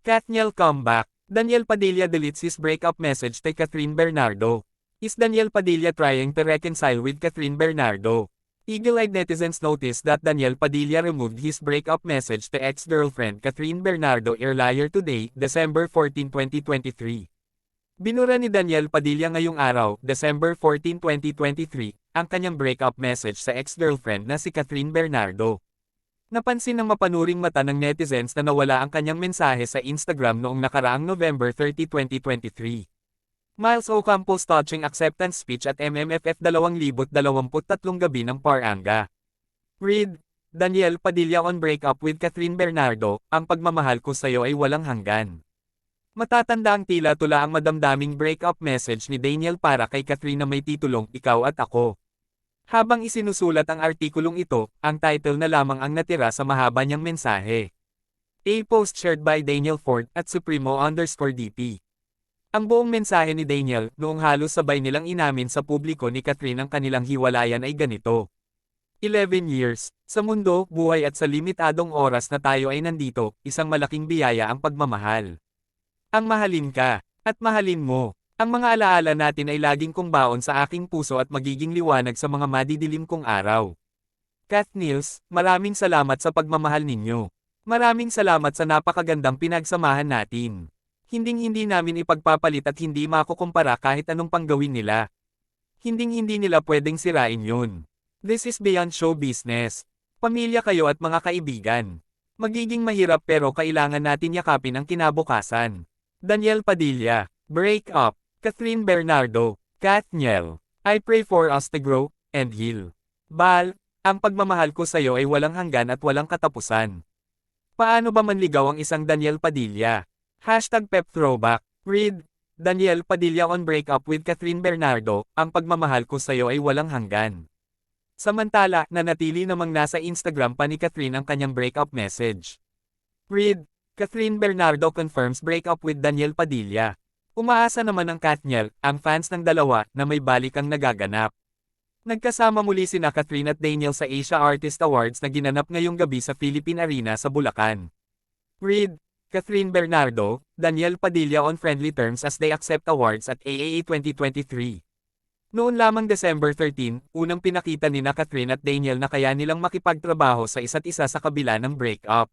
Katniel comeback. Daniel Padilla deletes his breakup message to Catherine Bernardo. Is Daniel Padilla trying to reconcile with Catherine Bernardo? Eagle-eyed netizens noticed that Daniel Padilla removed his breakup message to ex-girlfriend Catherine Bernardo earlier today, December 14, 2023. Binura ni Daniel Padilla ngayong araw, December 14, 2023, ang kanyang breakup message sa ex-girlfriend na si Catherine Bernardo. Napansin ng mapanuring mata ng netizens na nawala ang kanyang mensahe sa Instagram noong nakaraang November 30, 2023. Miles Ocampos touching acceptance speech at MMFF 2023 gabi ng Paranga. Read, Daniel Padilla on breakup with Catherine Bernardo, ang pagmamahal ko sa'yo ay walang hanggan. Matatanda ang tila tula ang madamdaming breakup message ni Daniel para kay Catherine na may titulong Ikaw at Ako. Habang isinusulat ang artikulong ito, ang title na lamang ang natira sa mahaba niyang mensahe. A post shared by Daniel Ford at Supremo_DP. Ang buong mensahe ni Daniel, noong halos sabay nilang inamin sa publiko ni Catherine ang kanilang hiwalayan ay ganito. 11 years, sa mundo, buhay at sa limitadong oras na tayo ay nandito, isang malaking biyaya ang pagmamahal. Ang mahalin ka, at mahalin mo. Ang mga alaala natin ay laging kong baon sa aking puso at magiging liwanag sa mga madidilim kong araw. Katniels, maraming salamat sa pagmamahal ninyo. Maraming salamat sa napakagandang pinagsamahan natin. Hinding-hindi namin ipagpapalit at hindi makukumpara kahit anong panggawin nila. Hinding-hindi nila pwedeng sirain yun. This is beyond show business. Pamilya kayo at mga kaibigan. Magiging mahirap pero kailangan natin yakapin ang kinabukasan. Daniel Padilla, break up. Catherine Bernardo, Katniel, I pray for us to grow and heal. Bal, ang pagmamahal ko sa'yo ay walang hanggan at walang katapusan. Paano ba manligaw ang isang Daniel Padilla? #PepThrowback. Read, Daniel Padilla on breakup with Catherine Bernardo, ang pagmamahal ko sa'yo ay walang hanggan. Samantala, nanatili namang nasa Instagram pa ni Catherine ang kanyang breakup message. Read, Catherine Bernardo confirms breakup with Daniel Padilla. Umaasa naman ang Katniel, ang fans ng dalawa, na may balik ang nagaganap. Nagkasama muli sina Catherine at Daniel sa Asia Artist Awards na ginanap ngayong gabi sa Philippine Arena sa Bulacan. Read, Catherine Bernardo, Daniel Padilla on friendly terms as they accept awards at AAA 2023. Noon lamang December 13, unang pinakita ni Catherine at Daniel na kaya nilang makipagtrabaho sa isa't isa sa kabila ng breakup.